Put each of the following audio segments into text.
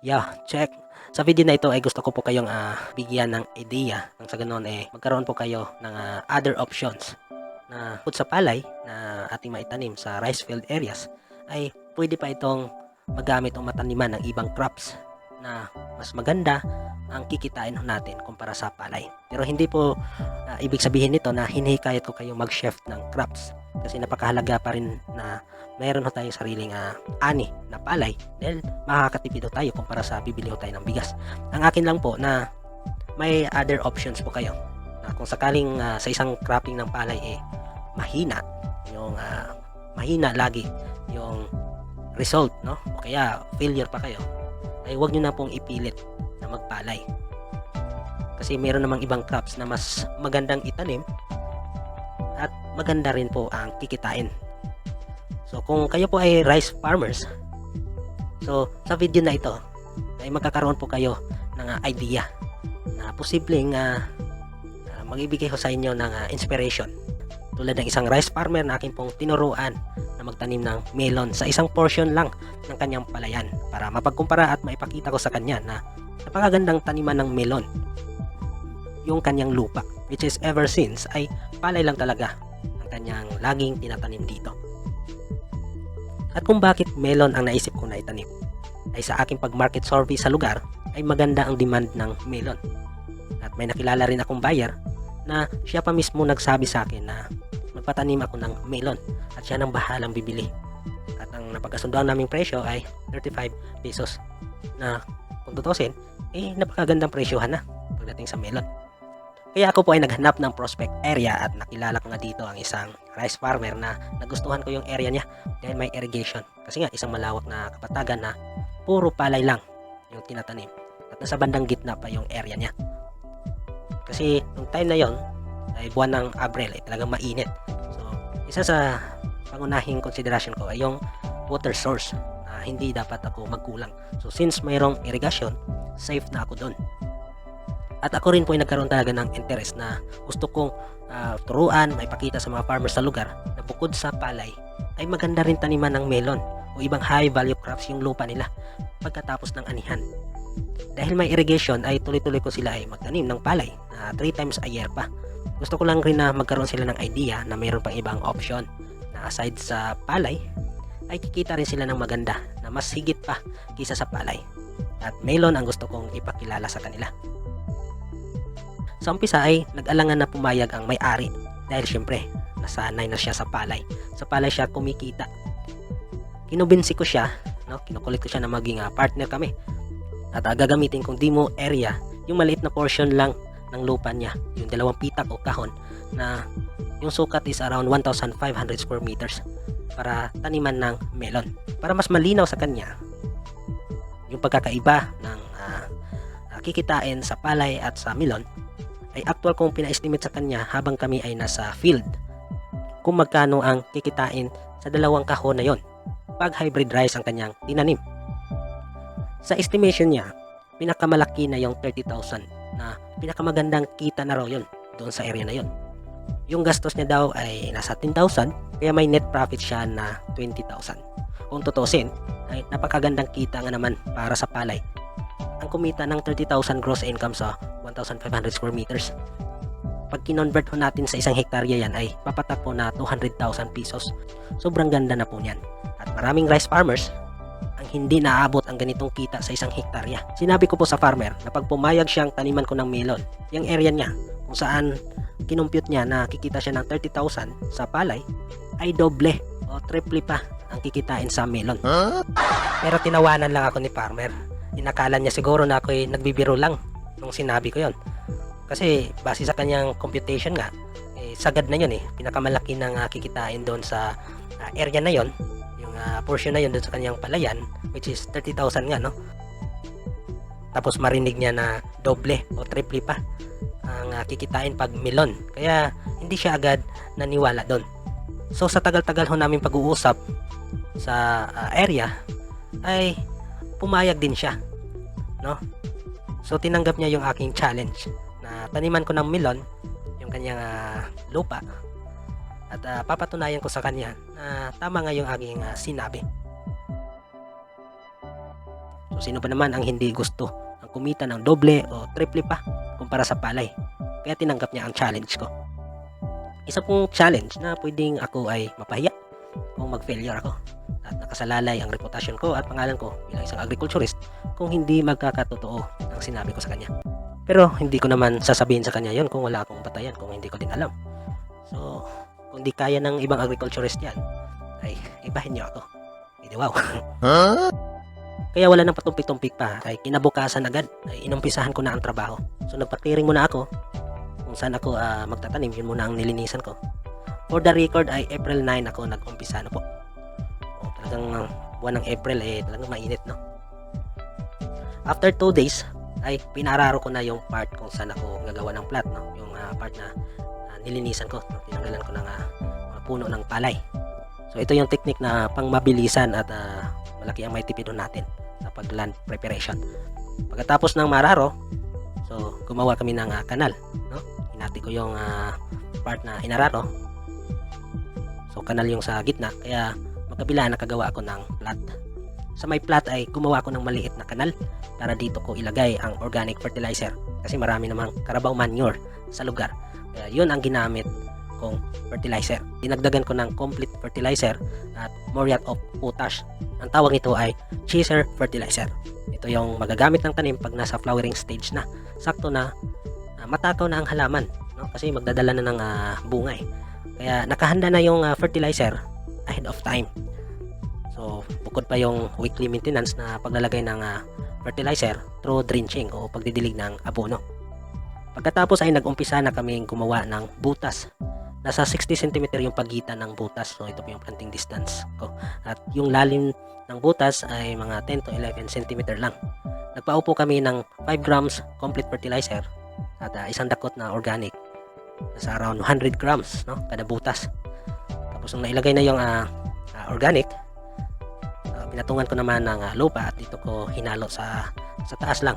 Check. Sa video na ito ay gusto ko po kayong bigyan ng idea nang sa ganoon magkaroon po kayo ng other options na put sa palay na ating maitanim sa rice field areas ay pwede pa itong magamit o mataniman ng ibang crops na mas maganda ang kikitain natin kumpara sa palay. Pero hindi po ibig sabihin nito na hinihikayat ko kayong mag-shift ng crops kasi napakahalaga pa rin na mayroon tayong sariling ani na palay dahil makakatipid tayo kumpara sa bibili tayo ng bigas. Ang akin lang po na may other options po kayo na kung sakaling sa isang cropping ng palay mahina yung mahina lagi yung result, no? O kaya failure pa kayo, ay huwag nyo na pong ipilit na magpalay kasi meron namang ibang crops na mas magandang itanim at maganda rin po ang kikitain. So kung kayo po ay rice farmers, so sa video na ito ay magkakaroon po kayo ng idea na posibleng magbibigay ko sa inyo ng inspiration tulad ng isang rice farmer na akin pong tinuruan na magtanim ng melon sa isang portion lang ng kanyang palayan para mapagkumpara at maipakita ko sa kanya na napakagandang taniman ng melon yung kanyang lupa, which is ever since ay palay lang talaga ang kanyang laging tinatanim dito. At kung bakit melon ang naisip ko na itanim ay sa aking pag-market survey sa lugar ay maganda ang demand ng melon. At may nakilala rin akong buyer na siya pa mismo nagsabi sa akin na magpatanim ako ng melon at siya nang bahalang bibili. At ang napagkasundoan naming presyo ay 35 pesos na kung tutusin napakagandang presyohan na pagdating sa melon. Kaya ako po ay naghanap ng prospect area at nakilala ko nga dito ang isang rice farmer na nagustuhan ko yung area niya dahil may irrigation. Kasi nga isang malawak na kapatagan na puro palay lang yung tinatanim. At nasa bandang gitna pa yung area niya. Kasi nung time na yon ay buwan ng Abril ay talagang mainit. So isa sa pangunahing konsiderasyon ko ay yung water source. Hindi dapat ako magkulang. So since mayroong irrigation, safe na ako doon. At ako rin po ay nagkaroon talaga ng interest na gusto kong turuan, maipakita sa mga farmers sa lugar na bukod sa palay ay maganda rin taniman ng melon o ibang high value crops yung lupa nila pagkatapos ng anihan. Dahil may irrigation ay tuloy-tuloy ko sila ay magtanim ng palay 3 times a year pa. Gusto ko lang rin na magkaroon sila ng idea na mayroon pang ibang option na aside sa palay ay kikita rin sila ng maganda na mas higit pa kisa sa palay. At melon ang gusto kong ipakilala sa kanila. Sa umpisa ay nag-alangan na pumayag ang may-ari dahil syempre nasanay na siya sa palay. Sa palay siya kumikita. Kinubinsi ko siya, no? Kinukulit ko siya na maging partner kami. At gagamitin kong demo area, yung maliit na portion lang ng lupa niya, yung 2 pitak o kahon na yung sukat is around 1,500 square meters para taniman ng melon. Para mas malinaw sa kanya yung pagkakaiba ng kikitain sa palay at sa melon ay actual kong pina-estimate sa kanya habang kami ay nasa field kung magkano ang kikitain sa 2 kahon na yon pag hybrid rice ang kanyang tinanim. Sa estimation niya, pinakamalaki na yung 30,000 na pinakamagandang kita na raw yon doon sa area na yon. Yung gastos niya daw ay nasa 10,000 kaya may net profit siya na 20,000. Kung tutusin ay napakagandang kita nga naman para sa palay. Ang kumita ng 30,000 gross income sa 1,500 square meters. Pag kinonvert ho natin sa isang hektarya yan ay papatak po na 200,000 pesos. Sobrang ganda na po niyan. At maraming rice farmers ang hindi naaabot ang ganitong kita sa isang hektarya. Sinabi ko po sa farmer na pag pumayag siyang taniman ko ng melon, yung area niya kung saan kinumpute niya na kikita siya ng 30,000 sa palay ay doble o triple pa ang kikitain sa melon. Pero tinawanan lang ako ni farmer. Inakala niya siguro na ako'y nagbibiro lang nung sinabi ko yon. Kasi base sa kanyang computation nga, sagad na yon pinakamalaki ng kikitain doon sa area na yon, yung portion na yon doon sa kanyang palayan, which is 30,000 nga, no? Tapos marinig niya na doble o triple pa ang kikitain pag melon. Kaya hindi siya agad naniwala doon. So sa tagal-tagal ho namin pag-uusap sa area ay pumayag din siya, no? So tinanggap niya yung aking challenge na taniman ko ng melon yung kanyang lupa at papatunayan ko sa kanya na tama nga yung aking sinabi. So sino pa naman ang hindi gusto ang kumita ng doble o triple pa kumpara sa palay. Kaya tinanggap niya ang challenge ko. Isa pong challenge na pwedeng ako ay mapahiya kung mag-failure ako at nakasalalay ang reputasyon ko at pangalan ko bilang isang agriculturist kung hindi magkakatotoo ang sinabi ko sa kanya. Pero hindi ko naman sasabihin sa kanya yon kung wala akong batayan, kung hindi ko din alam. So kung di kaya ng ibang agriculturist yan, ay ibahin niyo ako. Hindi wow. Kaya wala nang patumpik-tumpik pa, ay kinabukasan agad ay inumpisahan ko na ang trabaho. So nagpa-clearing muna ako kung saan ako magtatanim, yun muna ang nilinisan ko. For the record ay April 9 ako nag-umpisa po. Talagang buwan ng April talagang mainit, no? After 2 days ay pinararo ko na yung part kung saan ako gagawa ng plat, no? Yung part na nilinisan ko, no? Tinanggalan ko ng mga puno ng palay. So ito yung technique na pang mabilisan at malaki ang maitipid natin sa pag-land preparation. Pagkatapos ng mararo, so gumawa kami ng kanal, no? Hinati ko yung part na inararo. So kanal yung sa gitna, kaya magkabila nakagawa ako ng plat. Sa may plat ay gumawa ako ng maliit na kanal para dito ko ilagay ang organic fertilizer kasi marami namang Carabao manure sa lugar. Kaya yun ang ginamit kong fertilizer. Dinagdagan ko ng complete fertilizer at muriate of potash. Ang tawag nito ay chaser fertilizer. Ito yung magagamit ng tanim pag nasa flowering stage na. Sakto na matakaw na ang halaman, no? Kasi magdadala na ng bunga eh. Kaya nakahanda na yung fertilizer ahead of time. So bukod pa yung weekly maintenance na paglalagay ng fertilizer through drenching o pagdidilig ng abono. Pagkatapos ay nag-umpisa na kaming gumawa ng butas. Nasa 60 cm yung pagitan ng butas. So ito po yung planting distance ko. At yung lalim ng butas ay mga 10 to 11 cm lang. Nagpaupo kami ng 5 grams complete fertilizer at isang dakot na organic. Nasa around 100 grams, no, kada butas. Tapos nung nailagay na yung organic, pinatungan ko naman ng lupa at dito ko hinalo sa taas lang.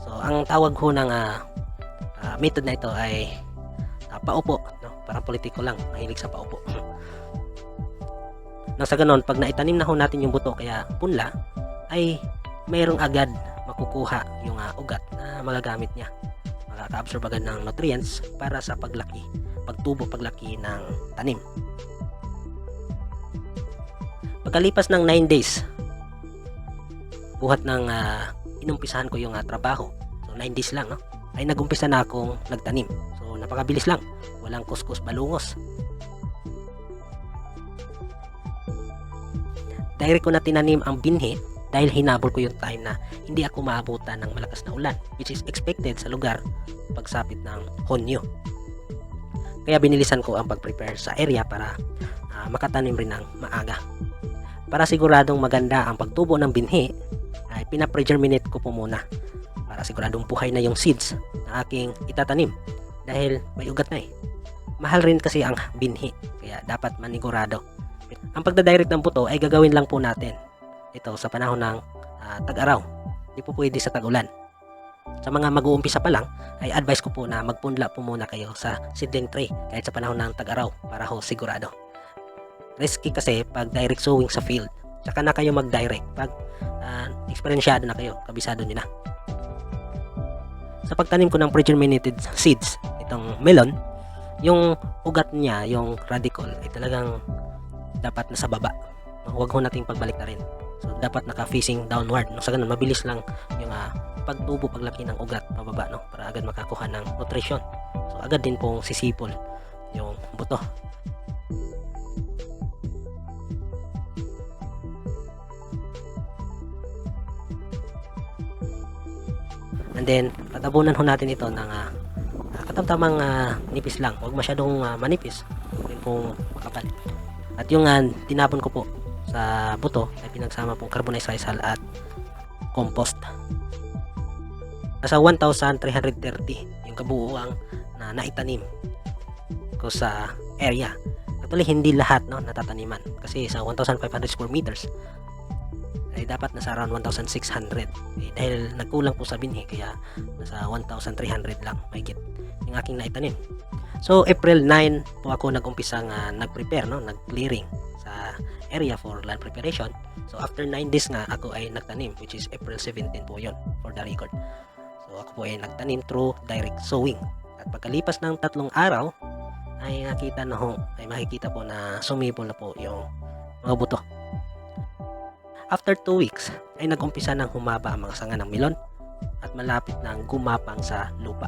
So ang tawag ho ng method na ito ay paupo, no? Parang politiko lang, mahilig sa paupo. Nang sa ganon, pag naitanim na ho natin yung buto kaya punla, ay mayroong agad makukuha yung ugat na magagamit niya. Makaka-absorb agad ng nutrients para sa paglaki, pagtubo, paglaki ng tanim. Pagkalipas ng 9 days, buhat ng inumpisahan ko yung trabaho. So 9 days lang, no? Ay nagumpisa na akong nagtanim. So napakabilis lang, walang kuskus balungos. Direct ko na tinanim ang binhi dahil hinabol ko yung time na hindi ako maabutan ng malakas na ulan, which is expected sa lugar pagsapit ng Hunyo. Kaya binilisan ko ang pag-prepare sa area para makatanim rin ng maaga. Para siguradong maganda ang pagtubo ng binhi, ay pina-pre-germinate ko po muna para siguradong buhay na yung seeds na aking itatanim dahil may ugat na eh. Mahal rin kasi ang binhi, kaya dapat manigurado. Ang pagdadirect ng buto ay gagawin lang po natin ito sa panahon ng tag-araw. Hindi po pwede sa tag-ulan. Sa mga mag-uumpisa pa lang, ay advice ko po na magpunla po muna kayo sa seedling tray kahit sa panahon ng tag-araw para ho sigurado. Risky kasi pag direct sowing sa field. Tsaka na kayo mag-direct pag eksperyensyado na kayo, kabisado nyo na. Sa pagtanim ko ng pre-germinated seeds, itong melon, yung ugat niya, yung radicle, ay talagang dapat nasa baba. Huwag ho nating pagbalik na rin. So dapat naka-facing downward. No? Sa ganun, mabilis lang yung pagtubo, paglaki ng ugat pababa, no? Para agad makakuha ng nutrition. So agad din pong sisipol yung buto. And then, patabunan ho natin ito ng katamtamang nipis lang. Huwag masyadong manipis. Huwag pong makapal. At yung tinapon ko po sa buto ay pinagsama pong carbonized rice hull at compost. Nasa 1,330 yung kabuuang na naitanim ko sa area. Actually, hindi lahat, no, natataniman. Kasi sa 1,500 square meters ay dapat nasa around 1,600. Dahil nagkulang po sa binhi, kaya nasa 1,300 lang mahigit yung aking naitanim. So April 9 po ako nag-umpisang nag-prepare, no, nag-clearing sa area for land preparation. So after 9 days nga ako ay nagtanim, which is April 17 po yon for the record. So ako po ay nagtanim through direct sowing. At pagkalipas ng 3 araw ay makikita po na sumipol na po yung mga buto. After 2 weeks ay nag-umpisa nang humaba ang mga sanga ng melon at malapit nang gumapang sa lupa.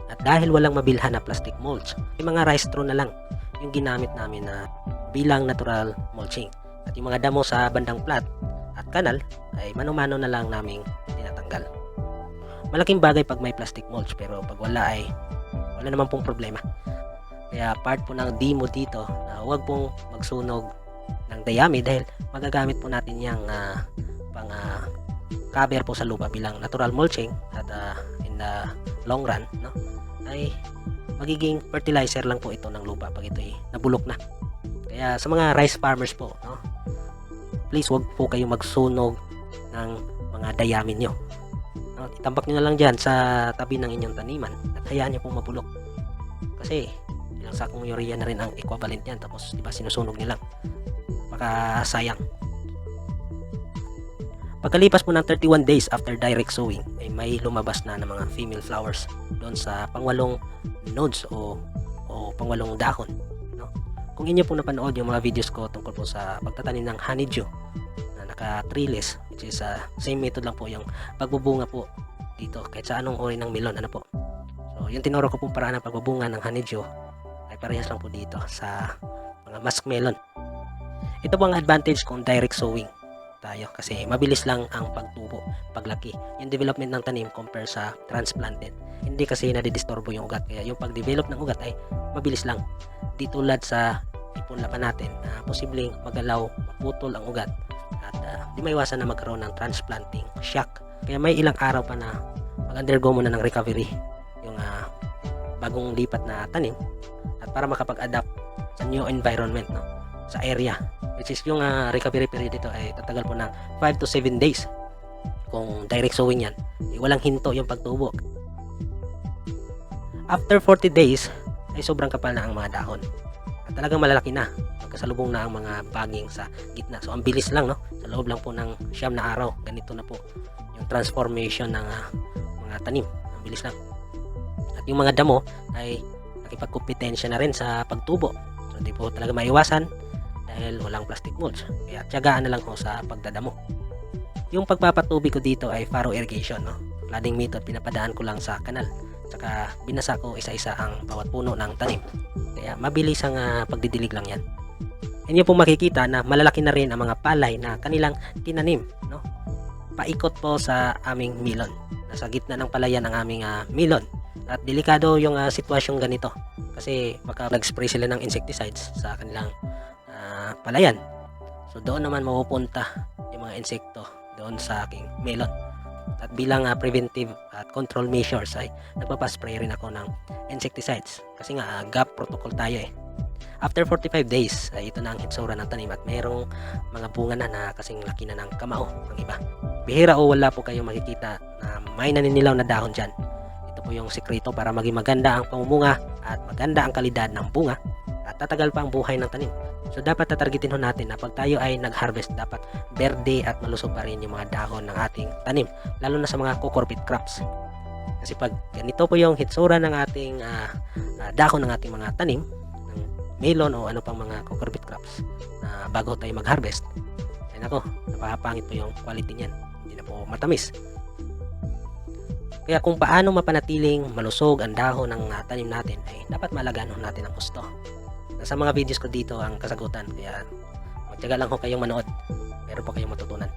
At dahil walang mabilhan na plastic mulch, yung mga rice straw na lang yung ginamit namin na bilang natural mulching. At yung mga damo sa bandang plat at kanal ay mano-mano na lang naming tinatanggal. Malaking bagay pag may plastic mulch, pero pag wala ay wala naman pong problema. Kaya part po ng demo dito na huwag pong magsunog ng dayami dahil magagamit po natin yung pang cover po sa lupa bilang natural mulching at in the long run, no, ay magiging fertilizer lang po ito ng lupa pag ito ay nabulok na. Kaya sa mga rice farmers po, no, please wag po kayo magsunog ng mga dayami nyo, no, itambak nyo na lang dyan sa tabi ng inyong taniman at hayaan nyo pong mabulok kasi ilang sakong urea na rin ang equivalent yan, tapos diba sinusunog nyo lang, baka sayang. Pagkalipas po ng 31 days after direct sowing ay may lumabas na ng mga female flowers doon sa pangwalong nodes o pangwalong dahon, no? Kung inyo po napanood yung mga videos ko tungkol po sa pagtatanim ng honeydew na naka trellis, which is same method lang po yung pagbubunga po dito kahit sa anong uri ng melon, ano po. So yung tinuro ko pong paraan ng pagbubunga ng honeydew ay parehas lang po dito sa mga muskmelon. Ito po ang advantage kung direct sowing tayo kasi mabilis lang ang pagtubo, paglaki, yung development ng tanim compare sa transplanted. Hindi kasi nadidisturbo yung ugat, kaya yung pag-develop ng ugat ay mabilis lang. Di tulad sa ipunlapan natin na posibleng magalaw, maputol ang ugat at di maiwasan na magkaroon ng transplanting shock. Kaya may ilang araw pa na mag-undergo muna ng recovery yung bagong lipat na tanim at para makapag-adapt sa new environment, no, sa area, which is yung recovery period dito ay tatagal po ng 5 to 7 days. Kung direct sowing yan, walang hinto yung pagtubo. After 40 days ay sobrang kapal na ang mga dahon at talagang malalaki na, magkasalubong na ang mga baging sa gitna. So ang bilis lang, no, sa loob lang po ng 9 na araw ganito na po yung transformation ng mga tanim. Ang bilis lang. At yung mga damo ay nakipagkompetensya na rin sa pagtubo, so hindi po talaga maiwasan dahil walang plastic mulch, kaya tiyagaan na lang ko sa pagdadamo. Yung pagpapatubig ko dito ay furrow irrigation, no? Flooding method, pinapadaan ko lang sa kanal, tsaka binasa ko isa-isa ang bawat puno ng tanim, kaya mabilis ang pagdidilig lang yan. Inyo po makikita na malalaki na rin ang mga palay na kanilang tinanim, no? Paikot po sa aming melon, nasa gitna ng palayan ang aming melon. At delikado yung sitwasyong ganito kasi baka nag-spray sila ng insecticides sa kanilang palayan. So doon naman mapupunta yung mga insekto doon sa aking melon. At bilang preventive at control measures ay nagpapaspray rin ako ng insecticides kasi nga GAP protocol tayo eh. After 45 days ay ito na ang hitsura ng tanim at mayroong mga bunga na kasing laki na ng kamao ang iba. Bihira o wala po kayong makikita na may naninilaw na dahon dyan. Ito po yung sekreto para maging maganda ang pamumunga at maganda ang kalidad ng bunga at tatagal pa ang buhay ng tanim. So dapat tatargetin ho natin na pag tayo ay nag-harvest, dapat berde at malusog pa rin yung mga dahon ng ating tanim, lalo na sa mga cucurbit crops. Kasi pag ganito po yung hitsura ng ating dahon ng ating mga tanim, ng melon o ano pang mga cucurbit crops na bago tayo mag-harvest, ay nako, napapangit po yung quality niyan, hindi na po matamis. Kaya kung paano mapanatiling malusog ang dahon ng tanim natin ay dapat malagaan natin ang gusto. Nasa mga videos ko dito ang kasagutan, kaya magtiyaga lang ho kayong manood, meron po kayong matutunan.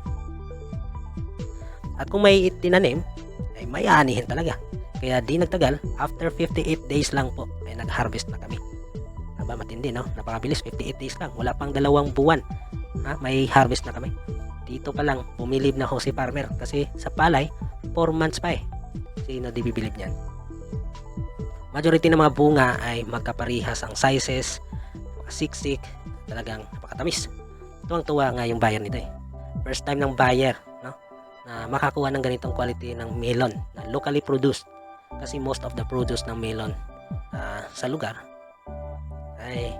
At kung may itinanim ay may aanihin talaga, kaya di nagtagal, after 58 days lang po ay nag-harvest na kami. Aba, matindi, no? Napakabilis, 58 days lang, wala pang 2 buwan may harvest na kami. Dito pa lang bumilib na ho si farmer kasi sa palay 4 months pa eh. Sino di bibilib niyan? Majority ng mga bunga ay magkaparihas ang sizes, siksik, talagang napakatamis. Tuwang-tuwa nga yung buyer nito eh. First time ng buyer, no, na makakuha ng ganitong quality ng melon na locally produced. Kasi most of the produce ng melon sa lugar ay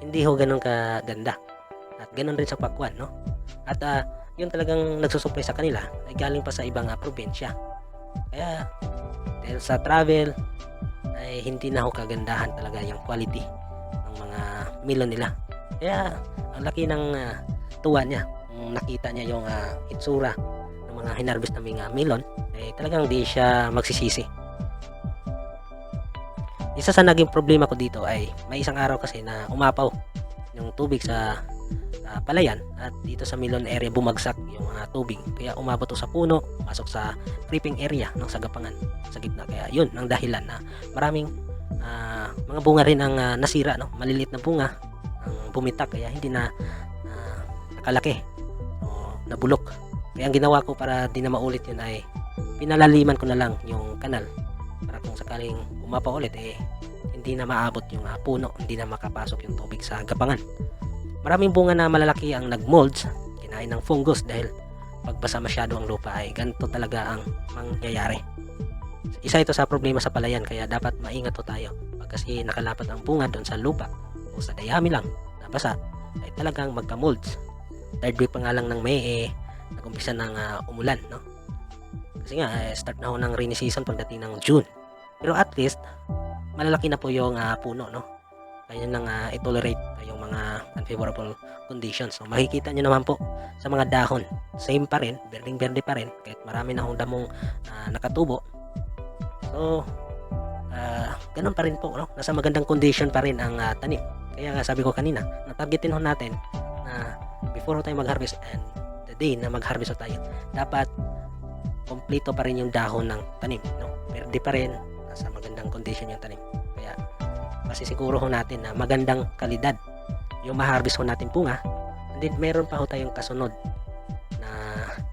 hindi ho ganun kaganda. At ganoon rin sa Pakwan, no? At yun talagang nagsusupply sa kanila ay galing pa sa ibang probinsya. Kaya dahil sa travel ay hindi na ho kagandahan talaga yung quality ng mga melon nila. Kaya ang laki ng tuwa niya kung nakita niya yung itsura ng mga hinarvest naming melon, ay talagang di siya magsisisi. Isa sa naging problema ko dito ay may isang araw kasi na umapaw yung tubig sa palayan, at dito sa melon area bumagsak yung tubig, kaya umabot to sa puno, pasok sa creeping area ng sagapangan sa gitna. Kaya yun ang dahilan na maraming mga bunga rin ang nasira, no? Maliliit na bunga ang bumitak, kaya hindi na nakalaki o nabulok. Kaya ang ginawa ko para di na maulit yun ay pinalaliman ko na lang yung kanal para kung sakaling umapaw ulit hindi na maabot yung puno, hindi na makapasok yung tubig sa gapangan. Maraming bunga na malalaki ang nagmolds, kinain ng fungus dahil pagbasa masyado ang lupa ay ganito talaga ang mangyayari. Isa ito sa problema sa palayan, kaya dapat maingat to tayo. Pag kasi nakalapat ang bunga doon sa lupa o sa dayami lang nabasa, ay talagang magka-molds. Third week pa nga lang ng May nag-umpisa ng umulan, no? Kasi nga start na ho ng rainy season pagdating ng June. Pero at least malalaki na po yung puno, no? Kaya nang i-tolerate yung mga unfavorable conditions. So makikita nyo naman po sa mga dahon, same pa rin, berdeng-berde pa rin, kahit marami na hong damong nakatubo. So ganun pa rin po, no? Nasa magandang condition pa rin ang tanim. Kaya nga sabi ko kanina, natargetin ho natin na before tayo mag-harvest and the day na mag-harvest tayo, dapat kompleto pa rin yung dahon ng tanim, no? Berde pa rin, nasa magandang condition yung tanim. Kaya masisiguro ho natin na magandang kalidad yung ma-harvest ho natin bunga, and then meron pa ho tayong kasunod na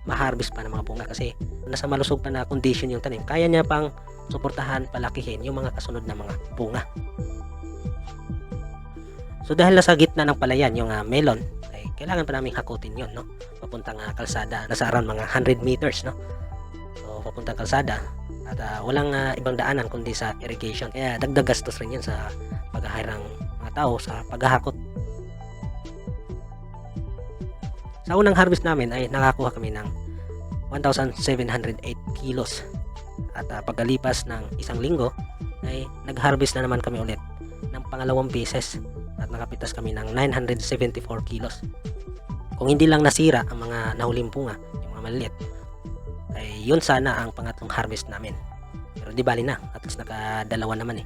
ma-harvest pa ng mga bunga kasi nasa malusog pa na condition yung tanim, kaya niya pang suportahan, palakihin yung mga kasunod na mga bunga. So dahil nasa gitna ng palayan yung melon, ay kailangan pa namin hakutin yun, no? Papuntang kalsada, nasa around mga 100 meters, no? So papuntang kalsada, at walang ibang daanan kundi sa irrigation, kaya dagdag gastos rin yun sa pag-hire ng mga tao sa paghahakot. Sa unang harvest namin ay nakakuha kami ng 1,708 kilos, at pagkalipas ng isang linggo ay nag-harvest na naman kami ulit ng pangalawang beses at nakapitas kami ng 974 kilos. Kung hindi lang nasira ang mga nahuling bunga, yung mga maliliit, ay yun sana ang pangatlong harvest namin. Pero di bali na, at least nakadalawa naman